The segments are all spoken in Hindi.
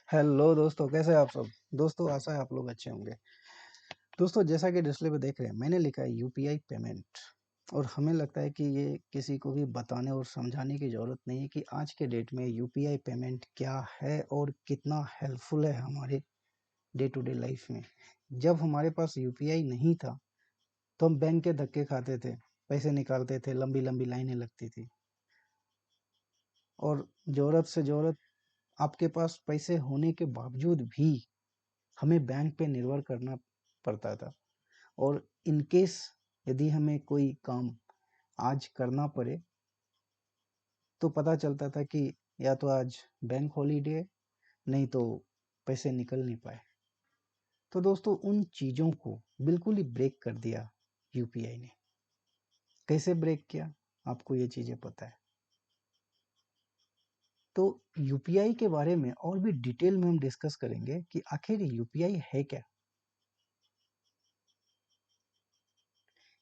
हेलो दोस्तों, कैसे हैं आप सब। दोस्तों, आशा है आप लोग अच्छे होंगे। दोस्तों, जैसा कि डिस्प्ले पे देख रहे हैं, मैंने लिखा है यूपीआई पेमेंट। और हमें लगता है कि ये किसी को भी बताने और समझाने की ज़रूरत नहीं है कि आज के डेट में यूपीआई पेमेंट क्या है और कितना हेल्पफुल है हमारे डे टू डे लाइफ में। जब हमारे पास यूपीआई नहीं था तो हम बैंक के धक्के खाते थे, पैसे निकालते थे, लंबी लंबी लाइनें लगती थी। और ज़रूरत से ज़रूरत आपके पास पैसे होने के बावजूद भी हमें बैंक पे निर्भर करना पड़ता था। और इन केस यदि हमें कोई काम आज करना पड़े तो पता चलता था कि या तो आज बैंक हॉलीडे है, नहीं तो पैसे निकल नहीं पाए। तो दोस्तों, उन चीज़ों को बिल्कुल ही ब्रेक कर दिया यूपीआई ने। कैसे ब्रेक किया, आपको ये चीज़ें पता है। तो यूपीआई के बारे में और भी डिटेल में हम डिस्कस करेंगे कि आखिर यूपीआई है क्या।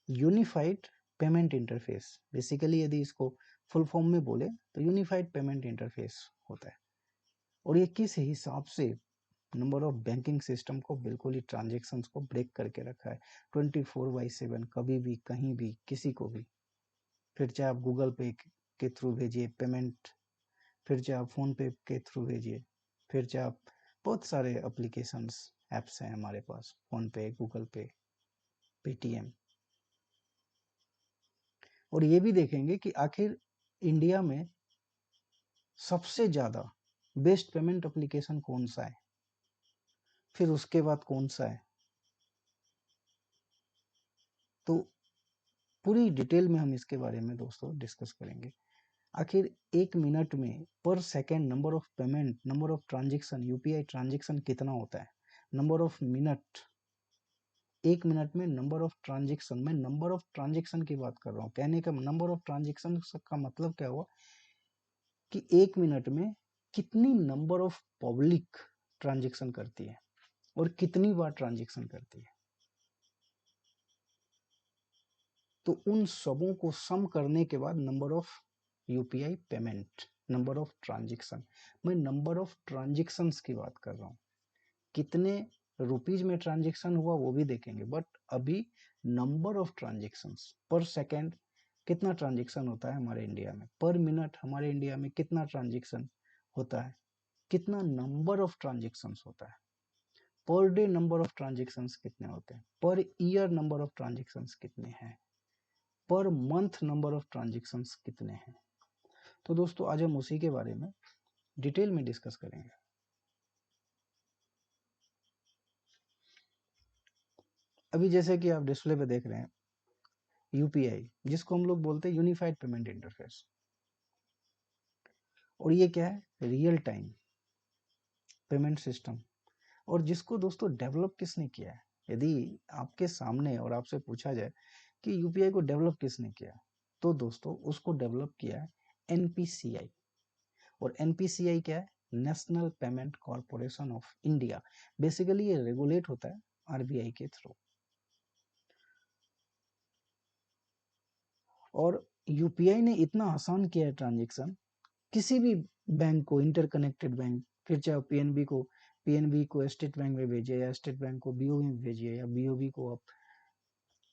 यूनिफाइड पेमेंट इंटरफेस, बेसिकली यदि इसको फुल फॉर्म में बोले तो यूनिफाइड पेमेंट इंटरफेस होता है। और ये किस हिसाब से नंबर ऑफ बैंकिंग सिस्टम को बिल्कुल ही ट्रांजेक्शन्स को ब्रेक करके रखा है 24/7, कभी भी कहीं भी किसी को भी। फिर चाहे आप गूगल पे के थ्रू भेजिए पेमेंट, फिर चाहे आप फोन पे के थ्रू भेजिए, फिर चाहे आप बहुत सारे एप्लीकेशंस ऐप्स हैं हमारे पास, फोन पे, गूगल पे, पेटीएम। और ये भी देखेंगे कि आखिर इंडिया में सबसे ज़्यादा बेस्ट पेमेंट एप्लीकेशन कौन सा है, फिर उसके बाद कौन सा है। तो पूरी डिटेल में हम इसके बारे में दोस्तों डिस्कस करेंगे। आखिर एक मिनट में पर second number of payment, number of transaction, UPI transaction कितना होता है। नंबर ऑफ मिनट, एक मिनट में नंबर ऑफ ट्रांजेक्शन, मैं नंबर ऑफ ट्रांजेक्शन की बात कर रहा हूँ। कहने का नंबर ऑफ ट्रांजेक्शन का मतलब क्या हुआ कि एक मिनट में कितनी नंबर ऑफ पब्लिक ट्रांजेक्शन करती है और कितनी बार ट्रांजेक्शन करती है। तो उन सबों को सम करने के बाद number of UPI payment, number of transaction. मैं नंबर ऑफ ट्रांजेक्शन्स की बात कर रहा हूँ, कितने रुपीज में ट्रांजेक्शन हुआ वो भी देखेंगे, बट अभी नंबर ऑफ ट्रांजेक्शन्स पर सेकेंड कितना ट्रांजेक्शन होता है हमारे इंडिया में, पर मिनट हमारे इंडिया में कितना ट्रांजेक्शन होता है, कितना नंबर ऑफ ट्रांजेक्शन्स होता है, per day number of transactions कितने होते हैं, per year number of transactions कितने हैं, per month number of transactions कितने हैं। तो दोस्तों, आज हम उसी के बारे में डिटेल में डिस्कस करेंगे। अभी जैसे कि आप डिस्प्ले पे देख रहे हैं यूपीआई, जिसको हम लोग बोलते हैं यूनिफाइड पेमेंट इंटरफेस। और ये क्या है, रियल टाइम पेमेंट सिस्टम। और जिसको दोस्तों डेवलप किसने किया है, यदि आपके सामने और आपसे पूछा जाए कि यूपीआई को डेवलप किसने किया, तो दोस्तों उसको डेवलप किया है एनपीसीआई। और एनपीसीआई क्या है, national payment corporation of India. Basically ये रेगुलेट होता है आरबीआई के थ्रू। और यूपीआई ने इतना आसान किया है ट्रांजेक्शन, किसी भी बैंक को, इंटरकनेक्टेड बैंक, फिर चाहे पीएनबी को स्टेट बैंक में भेजिए, या स्टेट बैंक को बीओबी में भेजिए, या बीओबी को आप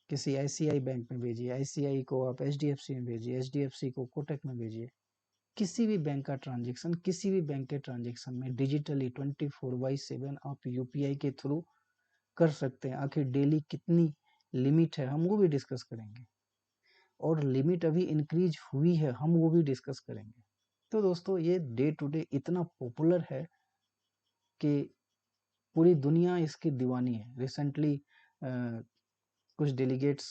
किसी आईसीआई बैंक में भेजिए, आईसीआई को आप एचडीएफसी में भेजिए, एचडीएफसी को कोटक में भेजिए। किसी भी बैंक का ट्रांजेक्शन, किसी भी बैंक के ट्रांजेक्शन में डिजिटली 24/7 आप यूपीआई के थ्रू कर सकते हैं। आखिर डेली कितनी लिमिट है हम वो भी डिस्कस करेंगे, और लिमिट अभी इंक्रीज हुई है हम वो भी डिस्कस करेंगे। तो दोस्तों, ये डे टू डे इतना पॉपुलर है कि पूरी दुनिया इसकी दीवानी है। रिसेंटली कुछ डेलीगेट्स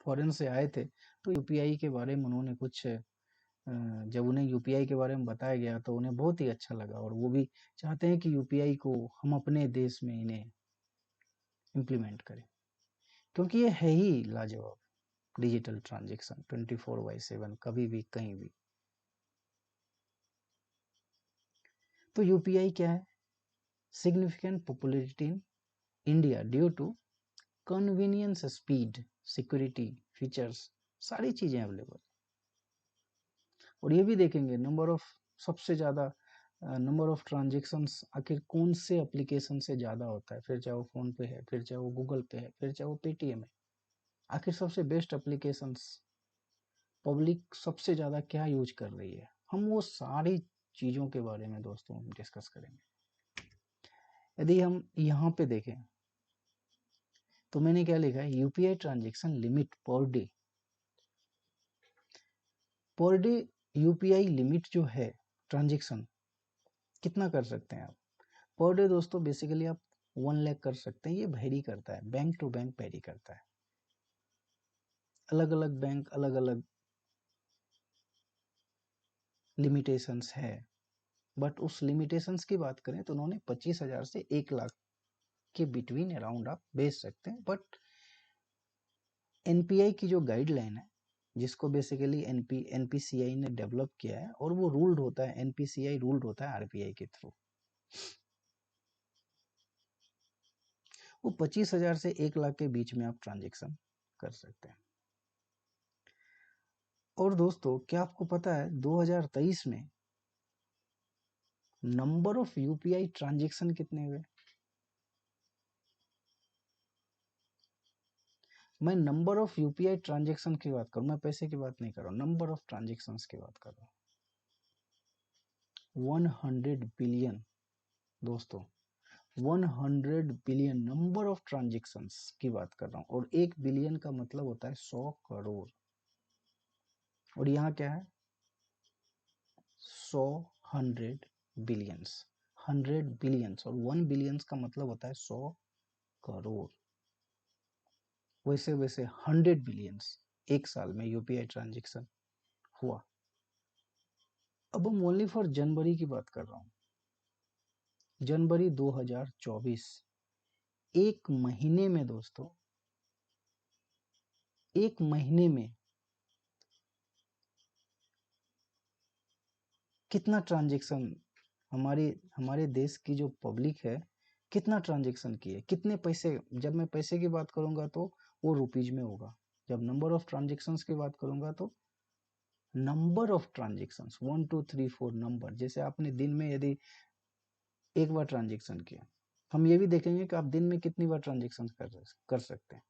फॉरेन से आए थे, तो यूपीआई के बारे में उन्होंने कुछ जब उन्हें यूपीआई के बारे में बताया गया तो उन्हें बहुत ही अच्छा लगा, और वो भी चाहते हैं कि यूपीआई को हम अपने देश में इन्हें इम्प्लीमेंट करें, क्योंकि ये है ही लाजवाब डिजिटल ट्रांजेक्शन 24/7, कभी भी कहीं भी। तो यूपीआई क्या है, significant popularity in India due to convenience, speed, security, features, सारी चीजें अवेलेबल। और ये भी देखेंगे नंबर ऑफ, सबसे ज्यादा नंबर ऑफ ट्रांजेक्शन्स आखिर कौन से एप्लीकेशन से ज़्यादा होता है, फिर चाहे वो फ़ोन पे है, फिर चाहे वो गूगल पे है, फिर चाहे वो पेटीएम है, आखिर सबसे बेस्ट एप्लीकेशंस पब्लिक सबसे ज़्यादा क्या यूज कर रही है, हम वो सारी चीज़ों के बारे में दोस्तों डिस्कस करेंगे। यदि हम यहाँ पे देखें तो मैंने क्या लिखा है, UPI transaction limit per day UPI limit जो है ट्रांजेक्शन कितना कर सकते हैं आप पर डे दोस्तों, बेसिकली आप 1 लाख कर सकते हैं। ये वेरी करता है, बैंक टू बैंक वेरी करता है, अलग अलग बैंक अलग अलग लिमिटेशंस है, बट उस लिमिटेशंस की बात करें तो उन्होंने 25,000 से 1 लाख के बिटवीन अराउंड आप बेच सकते हैं। बट एनपीआई की जो गाइडलाइन है, जिसको बेसिकली एनपीसीआई ने डेवलप किया है, और वो रूल्ड होता है, एनपीसीआई रूल्ड होता है आरबीआई के थ्रू, वो 25,000 से 1 लाख के बीच में आप ट्रांजेक्शन कर सकते हैं। और दोस्तों क्या आपको पता है 2023 में नंबर ऑफ यूपीआई ट्रांजेक्शन कितने हुए? मैं नंबर ऑफ यूपीआई ट्रांजेक्शन की बात करूं, मैं पैसे की बात नहीं कर रहा हूं, नंबर ऑफ ट्रांजेक्शन की बात कर रहा हूं। 100 बिलियन दोस्तों, 100 बिलियन नंबर ऑफ ट्रांजेक्शन्स की बात कर रहा हूं, और 1 बिलियन का मतलब होता है 100 करोड़, और यहाँ क्या है 100, 100 बिलियंस, 100 बिलियंस, और 1 बिलियंस का मतलब होता है 100 करोड़। वैसे वैसे 100 बिलियंस एक साल में यूपीआई ट्रांजेक्शन हुआ। अब हम ओनली फॉर जनवरी की बात कर रहा हूँ, जनवरी 2024, एक महीने में दोस्तों, एक महीने में कितना ट्रांजेक्शन हमारे हमारे देश की जो पब्लिक है कितना ट्रांजेक्शन किए, कितने पैसे, जब मैं पैसे की बात करूंगा तो वो रुपीज में होगा, जब नंबर ऑफ ट्रांजेक्शन्स की बात करूंगा तो नंबर ऑफ ट्रांजेक्शन्स 1 2 3 4 नंबर, जैसे आपने दिन में यदि एक बार ट्रांजेक्शन किया, हम ये भी देखेंगे कि आप दिन में कितनी बार ट्रांजेक्शन कर सकते हैं।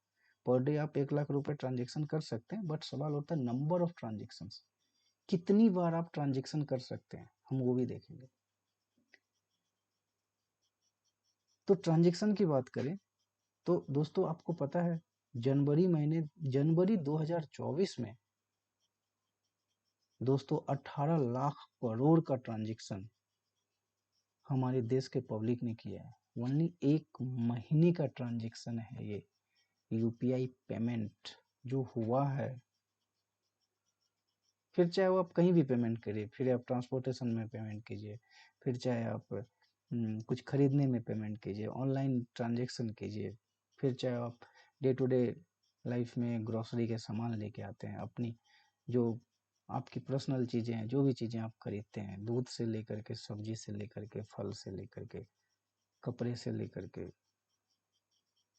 पर डे आप 1 लाख रुपए ट्रांजेक्शन कर सकते हैं, बट सवाल होता है नंबर ऑफ ट्रांजेक्शन, कितनी बार आप ट्रांजेक्शन कर सकते हैं, हम वो भी देखेंगे। तो ट्रांजेक्शन की बात करें तो दोस्तों आपको पता है जनवरी महीने, जनवरी 2024 में दोस्तों 18 लाख करोड़ का ट्रांजेक्शन हमारे देश के पब्लिक ने किया है। ओनली एक महीने का ट्रांजेक्शन है ये यूपीआई पेमेंट जो हुआ है। फिर चाहे वो आप कहीं भी पेमेंट करिए, फिर आप ट्रांसपोर्टेशन में पेमेंट कीजिए, फिर चाहे आप कुछ खरीदने में पेमेंट कीजिए, ऑनलाइन ट्रांजेक्शन कीजिए, फिर चाहे आप डे टू डे लाइफ में ग्रोसरी के सामान लेके आते हैं, अपनी जो आपकी पर्सनल चीज़ें हैं, जो भी चीज़ें आप खरीदते हैं, दूध से लेकर के, सब्जी से लेकर के, फल से लेकर के, कपड़े से लेकर के,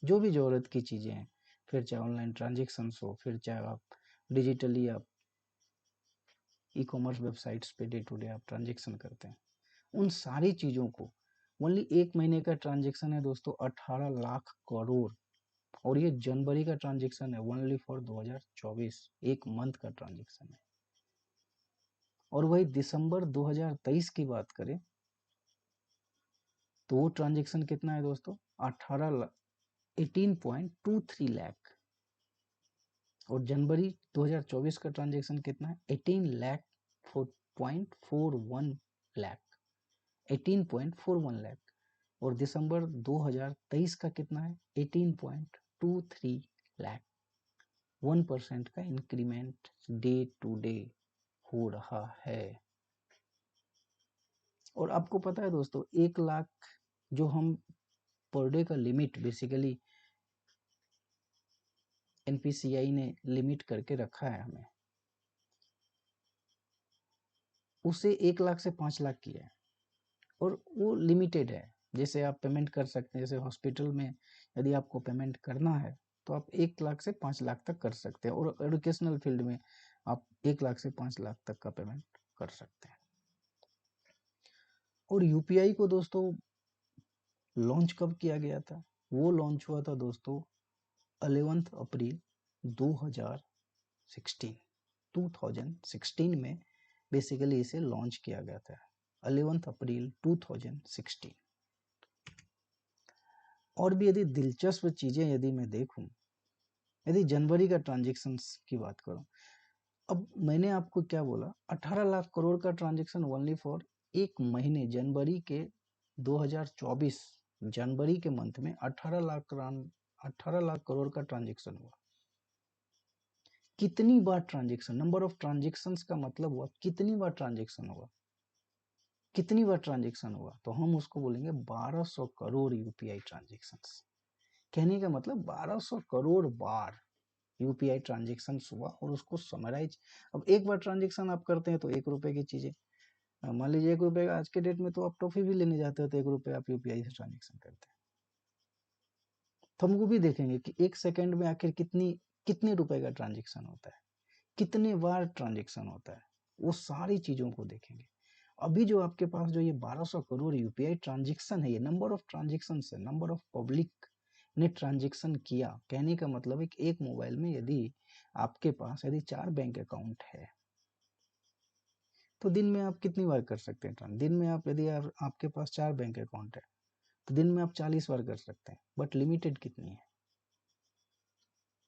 जो भी ज़रूरत की चीज़ें हैं, फिर चाहे ऑनलाइन ट्रांजेक्शन्स हो, फिर चाहे आप डिजिटली आप ई कॉमर्स वेबसाइट्स पे डे टू डे आप ट्रांजेक्शन करते हैं, उन सारी चीज़ों को ओनली एक महीने का ट्रांजेक्शन है दोस्तों 18 लाख करोड़, और ये जनवरी का ट्रांजेक्शन है ओनली फॉर 2024, एक मंथ का ट्रांजेक्शन है। और वही दिसंबर 2023 की बात करें तो वो ट्रांजेक्शन कितना है दोस्तों 18.23 लाख, और जनवरी 2024 का ट्रांजेक्शन कितना है 18 लाख 4.41 लाख, 18.41 लाख, और दिसंबर 2023 का कितना है 18.23 लाख। 1% का इंक्रीमेंट डे टू डे हो रहा है। और आपको पता है दोस्तों 1 लाख जो हम पर डे का लिमिट बेसिकली एनपीसीआई ने लिमिट करके रखा है हमें, उसे 1 लाख से 5 लाख किया है, और वो लिमिटेड है। जैसे आप पेमेंट कर सकते हैं, जैसे हॉस्पिटल में यदि आपको पेमेंट करना है तो आप 1 लाख से 5 लाख तक कर सकते हैं, और एजुकेशनल फील्ड में आप 1 लाख से 5 लाख तक का पेमेंट कर सकते हैं। और यूपीआई को दोस्तों लॉन्च कब किया गया था? वो लॉन्च हुआ था दोस्तों 11 अप्रैल 2016 2016 में बेसिकली इसे लॉन्च किया गया था 11 अप्रैल 2016। और भी यदि दिलचस्प चीजें यदि मैं देखूं, यदि जनवरी का ट्रांजेक्शन्स की बात करूं, अब मैंने आपको क्या बोला, 18 लाख करोड़ का ट्रांजेक्शन ओनली फॉर एक महीने जनवरी के 2024 जनवरी के मंथ में 18 लाख करोड़ का ट्रांजेक्शन हुआ। कितनी बार ट्रांजेक्शन, नंबर ऑफ ट्रांजेक्शन्स का मतलब हुआ कितनी बार ट्रांजेक्शन हुआ, कितनी बार ट्रांजेक्शन हुआ, तो हम उसको बोलेंगे 1200 करोड़ यूपीआई ट्रांजेक्शन्स। कहने का मतलब 1200 करोड़ बार यूपीआई ट्रांजेक्शन हुआ। और उसको समराइज, अब एक बार ट्रांजेक्शन आप करते हैं तो 1 रुपए की चीजें, मान लीजिए 1 रुपए का आज के डेट में तो आप टॉफी भी लेने जाते हो तो 1 रुपए आप यूपीआई से ट्रांजेक्शन करते हैं। तो हम वो भी देखेंगे कि 1 सेकंड में आखिर कितने रुपए का ट्रांजेक्शन होता है, कितने बार ट्रांजेक्शन होता है, वो सारी चीजों को देखेंगे। अभी जो आपके पास जो ये 1200 करोड़ यूपीआई ट्रांजेक्शन है, ये नंबर ऑफ ट्रांजेक्शन है, नंबर ऑफ पब्लिक ने ट्रांजेक्शन किया। कहने का मतलब है कि एक मोबाइल में यदि आपके पास यदि 4 बैंक अकाउंट है तो दिन में आप कितनी बार कर सकते हैं दिन में आप यदि आपके पास 4 बैंक अकाउंट है तो दिन में आप 40 बार कर सकते हैं, बट लिमिटेड कितनी है?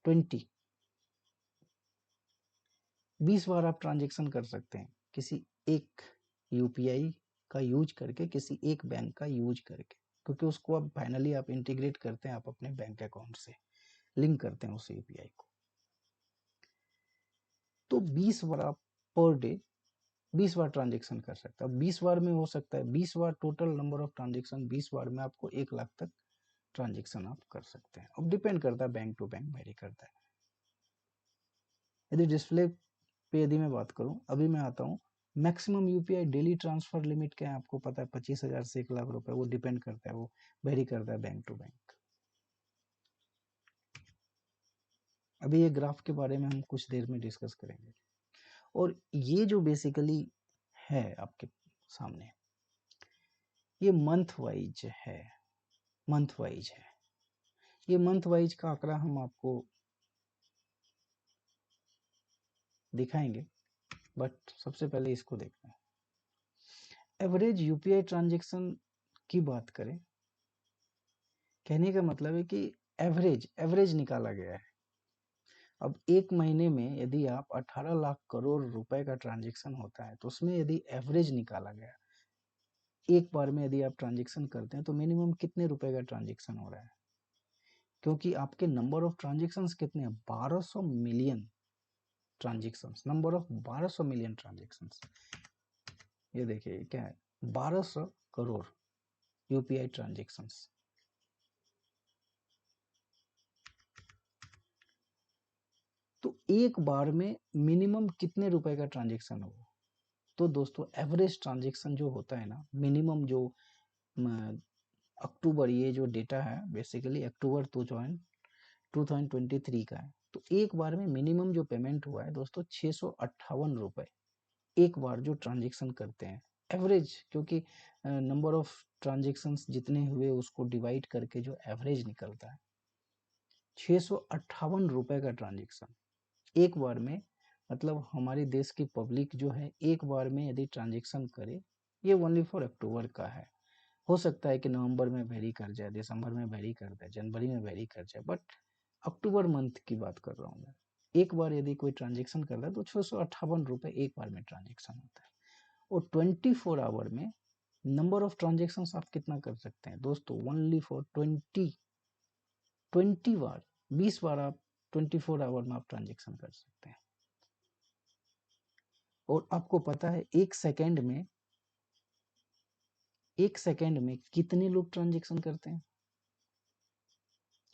20 20 बार आप ट्रांजेक्शन कर सकते हैं किसी एक यूपीआई का यूज करके, किसी एक बैंक का यूज करके, क्योंकि उसको अब फाइनली आप इंटीग्रेट करते हैं, आप अपने बैंक अकाउंट से लिंक करते हैं उस यूपीआई को। तो 20 बार आप पर डे 20 बार ट्रांजेक्शन कर सकते हैं। अब 20 बार में हो सकता है 20 बार टोटल नंबर ऑफ ट्रांजेक्शन, 20 बार में आपको 1 लाख तक ट्रांजेक्शन आप कर सकते हैं। अब डिपेंड करता है, बैंक टू बैंक वेरी करता है। यदि डिस्प्ले पे यदि मैं बात करूं, अभी मैं आता हूं, maximum UPI daily transfer limit क्या है आपको पता है? 25,000 से 1 लाख रुपए, वो डिपेंड करता है, वो वेरी करता है बैंक टू बैंक। अभी ये ग्राफ के बारे में हम कुछ देर में डिस्कस करेंगे। और ये जो बेसिकली है आपके सामने, ये मंथ वाइज है, मंथ वाइज है। ये मंथ वाइज का आंकड़ा हम आपको दिखाएंगे, बट सबसे पहले इसको देखते हैं। एवरेज यूपीआई ट्रांजैक्शन की बात करें, कहने का मतलब है कि एवरेज निकाला गया है। अब एक महीने में यदि आप 18 लाख करोड़ रुपए का ट्रांजैक्शन होता है तो उसमें यदि एवरेज निकाला गया, एक बार में यदि आप ट्रांजैक्शन करते हैं तो मिनिमम कितने रुपए का ट्रांजैक्शन हो रहा है? क्योंकि आपके नंबर ऑफ ट्रांजैक्शंस कितने हैं? 1200 million transactions, number of 1200 million transactions. ये देखिए क्या है, 1200 करोड़ यूपीआई ट्रांजैक्शंस। तो एक बार में मिनिमम कितने रुपए का ट्रांजैक्शन होगा? तो दोस्तों एवरेज ट्रांजैक्शन जो होता है ना, मिनिमम जो अक्टूबर, ये जो डेटा है बेसिकली अक्टूबर 2023 का है, तो एक बार में मिनिमम जो पेमेंट हुआ है दोस्तों 658 रुपए, एक बार जो ट्रांजैक्शन करते हैं एवरेज, क्योंकि नंबर ऑफ ट्रांजैक्शंस जितने हुए उसको डिवाइड करके जो एवरेज निकलता है 658 रुपए का ट्रांजैक्शन एक बार में। मतलब हमारे देश की पब्लिक जो है एक बार में यदि ट्रांजैक्शन करे, ये ओनली फॉर अक्टूबर का है, हो सकता है कि नवंबर में वेरी कर जाए, दिसंबर में वेरी कर जाए, जनवरी में वेरी कर जाए, बट अक्टूबर मंथ की बात कर रहा हूँ मैं। एक बार यदि कोई ट्रांजेक्शन कर रहा है तो 658 रुपए एक बार में ट्रांजेक्शन होता है। और 24 आवर में नंबर ऑफ ट्रांजेक्शन आप कितना कर सकते हैं दोस्तों? ओनली फॉर 20 बार, 20 बार आप 24 आवर में आप ट्रांजेक्शन कर सकते हैं। और आपको पता है एक सेकेंड में कितने लोग ट्रांजेक्शन करते हैं?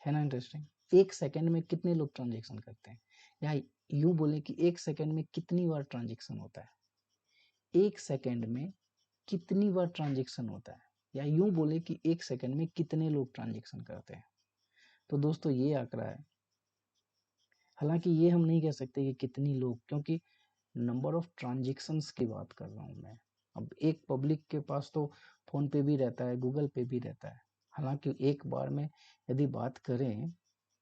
है ना इंटरेस्टिंग? एक सेकेंड में कितने लोग ट्रांजेक्शन करते हैं, या यूं बोले कि एक सेकेंड में कितनी बार ट्रांजेक्शन होता है? एक सेकेंड में कितनी बार ट्रांजेक्शन होता है, या यूं बोले कि एक सेकेंड में कितने लोग ट्रांजेक्शन करते हैं? तो दोस्तों ये आंकड़ा है। हालांकि ये हम नहीं कह सकते कि कितनी लोग, क्योंकि नंबर ऑफ ट्रांजेक्शन्स की बात कर रहा हूं मैं, अब एक पब्लिक के पास तो फ़ोन पे भी रहता है, गूगल पे भी रहता है। हालाँकि एक बार में यदि बात करें,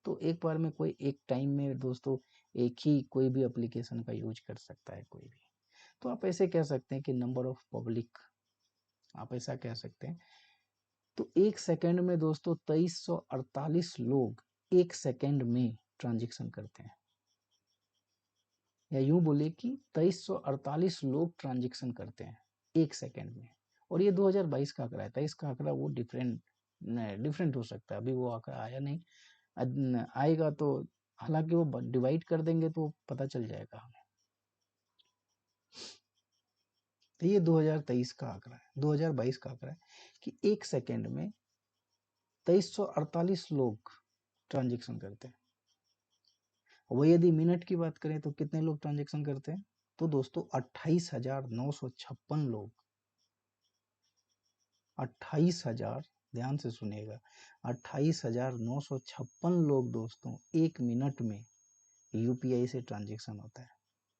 तो एक बार में कोई एक टाइम में दोस्तों एक ही कोई भी एप्लीकेशन का यूज़ कर सकता है कोई भी। तो आप ऐसे कह सकते हैं कि नंबर ऑफ पब्लिक, आप ऐसा कह सकते हैं। तो 1 सेकंड में दोस्तों 2348 लोग 1 सेकंड में ट्रांज़ैक्शन करते हैं। या यूँ बोले कि 2348 लोग ट्रांज़ैक्शन करते हैं 1 सेकंड में। और ये 2022 का आंकड़ा है, 23 का आंकड़ा वो डिफरेंट हो सकता है। अभी वो आंकड़ा आया नहीं, आएगा तो हालाँकि वो डिवाइड कर देंगे तो पता चल जाएगा हमें। तो ये 2023 का आंकड़ा है, 2022 का आंकड़ा है कि 1 सेकंड में 2348 लोग ट्रांज़ैक्शन करते हैं। वही यदि मिनट की बात करें तो कितने लोग ट्रांज़ैक्शन करते हैं? तो दोस्तों 28,956 लोग, 28,000, ध्यान से सुनिएगा, 28,956 लोग दोस्तों 1 मिनट में यूपीआई से ट्रांज़ैक्शन होता है।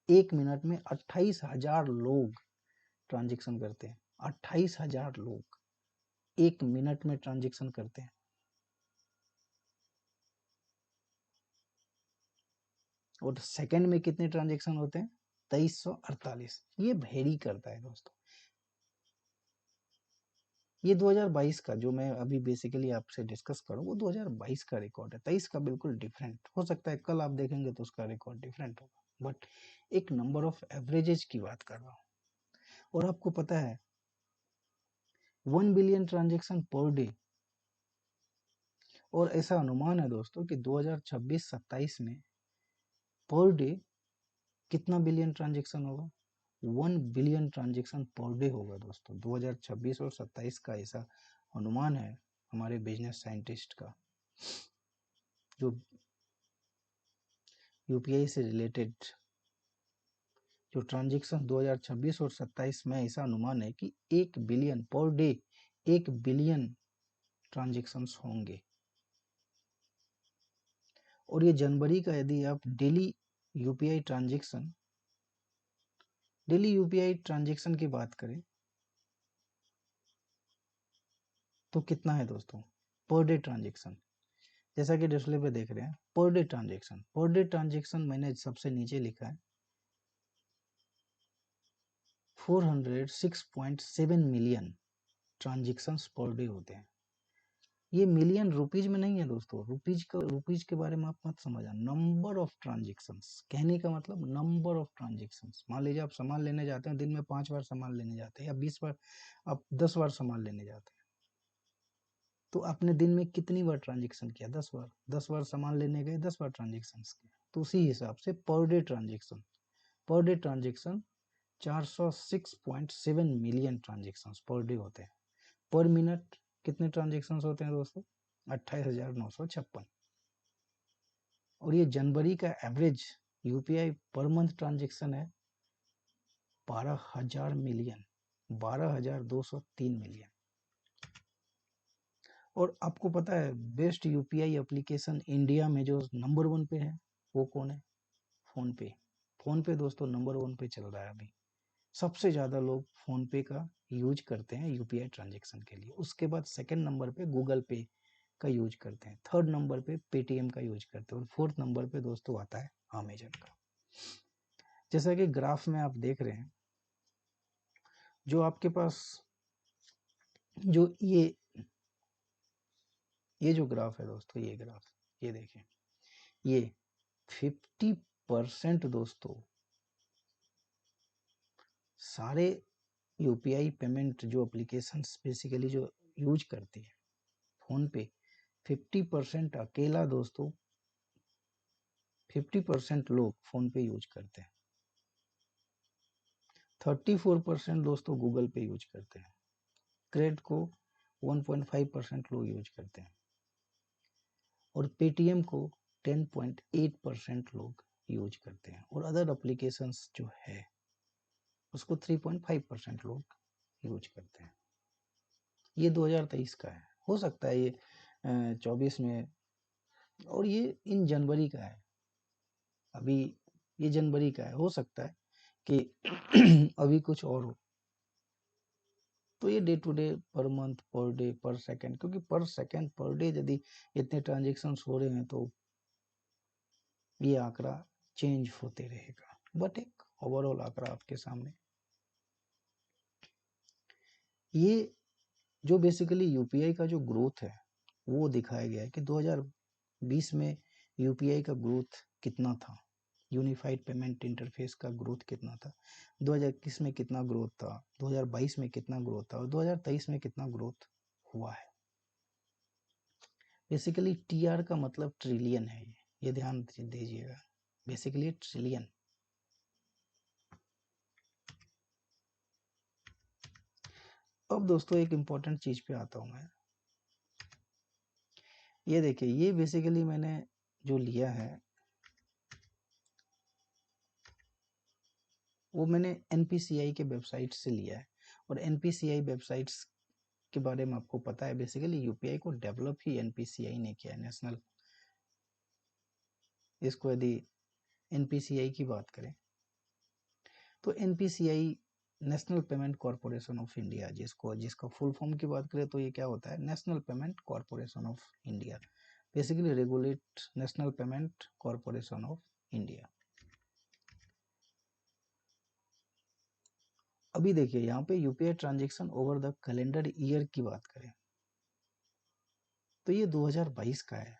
1 मिनट में 28,000 लोग ट्रांज़ैक्शन करते हैं। 28,000 लोग 1 मिनट में ट्रांज़ैक्शन करते हैं। और सेकंड में कितने ट्रांज़ैक्शन होते हैं? 2348। ये वेरी करता है दोस्तों। ये 2022 का जो मैं अभी बेसिकली आपसे डिस्कस करूँ वो 2022 का रिकॉर्ड है। 23 का बिल्कुल डिफरेंट हो सकता है, कल आप देखेंगे तो उसका रिकॉर्ड डिफरेंट होगा, बट एक नंबर ऑफ एवरेजेज की बात कर रहा हूँ। और आपको पता है 1 बिलियन ट्रांजैक्शन पर डे, और ऐसा अनुमान है दोस्तों कि 2026-27 में पर डे कितना बिलियन ट्रांजैक्शन होगा? 1 बिलियन ट्रांजैक्शन पर डे होगा दोस्तों। 2026 और 27 का ऐसा अनुमान है हमारे बिजनेस साइंटिस्ट का, जो यूपीआई से रिलेटेड जो ट्रांजैक्शन 2026 और 27 में ऐसा अनुमान है कि 1 billion per day 1 billion transactions होंगे। और ये जनवरी का यदि आप UPI transaction daily UPI transaction की बात करें तो कितना है दोस्तों? पर डे ट्रांजैक्शन, जैसा कि डिस्प्ले पे देख रहे हैं, पर डे ट्रांजैक्शन मैंने सबसे नीचे लिखा है 406.7 मिलियन ट्रांजैक्शंस पर डे होते हैं। ये मिलियन रुपीज में नहीं है दोस्तों, रुपीज के बारे में आप मत समझना, नंबर ऑफ ट्रांजैक्शंस, कहने का मतलब नंबर ऑफ ट्रांजैक्शंस। मान लीजिए आप सामान लेने जाते हैं, दिन में 5 बार सामान लेने जाते हैं या 20 बार, आप 10 बार सामान लेने जाते हैं, तो आपने दिन में कितनी बार ट्रांजैक्शन किया? 10 बार। 10 बार सामान लेने गए, 10 बार ट्रांजैक्शन किया, तो उसी हिसाब से per day transaction 406.7 million transaction per day होते हैं। पर मिनट कितने ट्रांजैक्शंस होते हैं दोस्तों? 28,956। और ये जनवरी का average UPI per month transaction है 12,000 मिलियन, 12,203 मिलियन। और आपको पता है बेस्ट यूपीआई एप्लीकेशन इंडिया में जो नंबर 1 पे है वो कौन है? फोन पे। फोन पे दोस्तों नंबर 1 पे चल रहा है अभी। सबसे ज़्यादा लोग फोन पे का यूज करते हैं यूपीआई ट्रांजैक्शन के लिए। उसके बाद सेकंड नंबर पे गूगल पे का यूज करते हैं, थर्ड नंबर पे पेटीएम का यूज करते हैं, और फोर्थ नंबर पे दोस्तों आता है अमेजन का। जैसा कि ग्राफ में आप देख रहे हैं, जो आपके पास जो ये जो ग्राफ है दोस्तों, ये ग्राफ, ये देखें, ये 50% दोस्तों सारे यूपीआई पेमेंट जो एप्लीकेशंस बेसिकली जो यूज करती है फोन पे, 50% अकेला दोस्तों 50% लोग फोन पे यूज करते हैं। 34% दोस्तों गूगल पे यूज करते हैं। क्रेड को 1.5% लोग यूज करते हैं, और पेटीएम को 10.8% लोग यूज करते हैं, और अदर एप्लीकेशंस जो है उसको 3.5% लोग यूज करते हैं। ये 2023 का है, हो सकता है ये 24 में, और ये इन जनवरी का है, अभी ये जनवरी का है, हो सकता है कि अभी कुछ और हो। तो ये day to day, per month, per day, per second, क्योंकि पर सेकंड पर डे यदि इतने ट्रांजेक्शन हो रहे हैं तो ये आंकड़ा चेंज होते रहेगा, बट एक ओवरऑल आंकड़ा आपके सामने। ये जो बेसिकली यूपीआई का जो ग्रोथ है वो दिखाया गया है कि 2020 में यूपीआई का ग्रोथ कितना था, यूनिफाइड पेमेंट इंटरफेस का ग्रोथ कितना था, 2021 में कितना ग्रोथ था, 2022 में कितना ग्रोथ था और 2023 में कितना ग्रोथ हुआ है। बेसिकली टीआर का मतलब ट्रिलियन है, ये ध्यान दीजिएगा, बेसिकली ट्रिलियन। अब दोस्तों एक इम्पोर्टेंट चीज पे आता हूँ मैं, ये देखिए, ये बेसिकली मैंने जो लिया है वो मैंने एनपीसीआई के वेबसाइट से लिया है, और एनपीसीआई वेबसाइट्स के बारे में आपको पता है, बेसिकली यूपीआई को डेवलप ही एनपीसीआई ने किया है, नेशनल। इसको यदि एनपीसीआई की बात करें तो NPCI national payment corporation of India, जिसका फुल फॉर्म की बात करें तो ये क्या होता है, national payment corporation of India, basically regulate national payment corporation of India. अभी देखिए यहाँ पे UPI transaction over the calendar year की बात करें तो ये 2022 का है,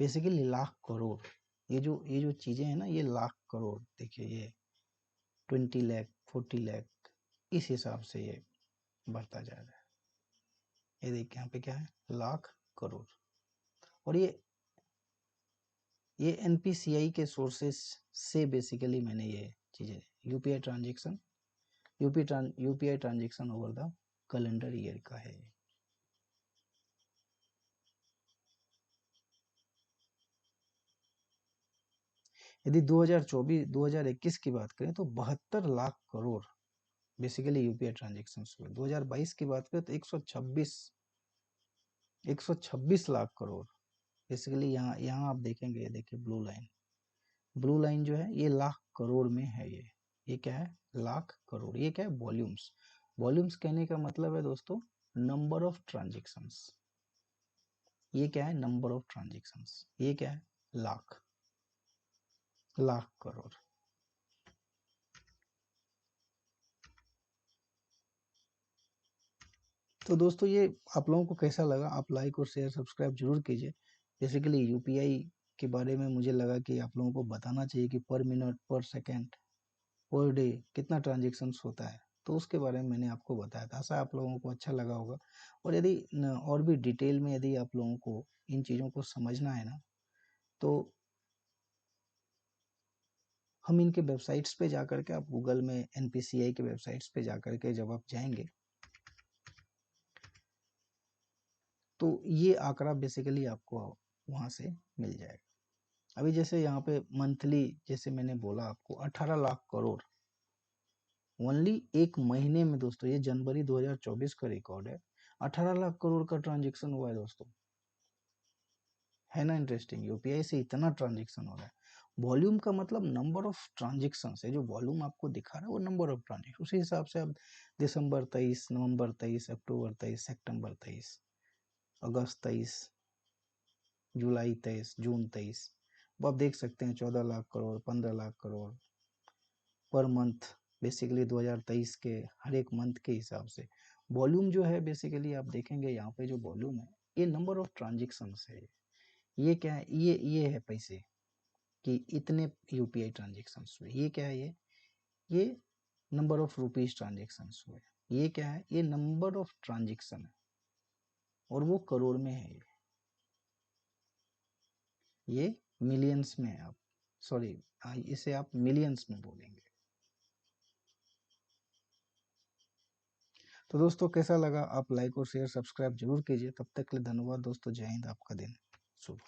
बेसिकली लाख करोड़। ये जो चीजें हैं ना, ये लाख करोड़, देखिए ये 20 लाख 40 लाख इस हिसाब से ये बढ़ता जा रहा है। ये देखिए यहाँ पे क्या है, लाख करोड़। और ये एनपीसीआई के सोर्सेस से बेसिकली मैंने ये चीजें, UPI transaction, UPI transaction over the calendar year का है। यदि 2024-2021 की बात करें तो 72 lakh crore basically UPI transaction हुए। 2022 की बात करें तो 126 लाख करोड़ बेसिकली। यहाँ आप देखेंगे, ये देखिए ब्लू लाइन जो है ये लाख करोड़ में है। ये क्या है, लाख करोड़। ये क्या है, वॉल्यूम्स। वॉल्यूम्स कहने का मतलब है दोस्तों नंबर ऑफ ट्रांजेक्शंस। ये क्या है, नंबर ऑफ ट्रांजेक्शंस। ये क्या है, लाख करोड़। तो दोस्तों ये आप लोगों को कैसा लगा, आप लाइक और शेयर सब्सक्राइब जरूर कीजिए। बेसिकली यूपीआई के बारे में मुझे लगा कि आप लोगों को बताना चाहिए कि पर मिनट, पर सेकंड, पर डे कितना ट्रांजेक्शन्स होता है, तो उसके बारे में मैंने आपको बताया था। आशा आप लोगों को अच्छा लगा होगा। और यदि और भी डिटेल में यदि आप लोगों को इन चीज़ों को समझना है ना, तो हम इनके वेबसाइट्स पे जा करके, आप गूगल में एनपीसीआई के वेबसाइट्स पे जा करके जब आप जाएंगे तो ये आंकड़ा बेसिकली आपको वहाँ से मिल जाएगा। अभी जैसे यहाँ पे मंथली, जैसे मैंने बोला आपको 18 लाख करोड़ ओनली एक महीने में दोस्तों, ये जनवरी 2024 का रिकॉर्ड है। 18 लाख करोड़ का ट्रांजेक्शन हुआ है दोस्तों, है ना इंटरेस्टिंग। यूपीआई से इतना ट्रांजेक्शन हो रहा है। वॉल्यूम का मतलब नंबर ऑफ ट्रांजेक्शन है, जो वॉल्यूम आपको दिखा रहा है वो नंबर ऑफ ट्रांजेक्शन। उसी हिसाब से आप दिसंबर 23, नवंबर 23, अक्टूबर 23, सितंबर 23, अगस्त 23, जुलाई 23, जून 23, अब आप देख सकते हैं 14 lakh crore, 15 lakh crore per month. Basically 2023 के हर एक मंथ के हिसाब से वॉल्यूम जो है, बेसिकली आप देखेंगे यहाँ पे जो वॉल्यूम है ये नंबर ऑफ ट्रांजेक्शन है। ये क्या है, ये है पैसे कि इतने यूपीआई ट्रांजेक्शन हुए। ये क्या है, ये नंबर ऑफ रुपीज ट्रांजेक्शन हुए। ये क्या है, ये नंबर ऑफ ट्रांजेक्शन है और वो करोड़ में है। ये मिलियंस में है, आप सॉरी, इसे आप मिलियंस में बोलेंगे। तो दोस्तों कैसा लगा, आप लाइक और शेयर सब्सक्राइब जरूर कीजिए। तब तक के लिए धन्यवाद दोस्तों, जय हिंद, आपका दिन शुभ।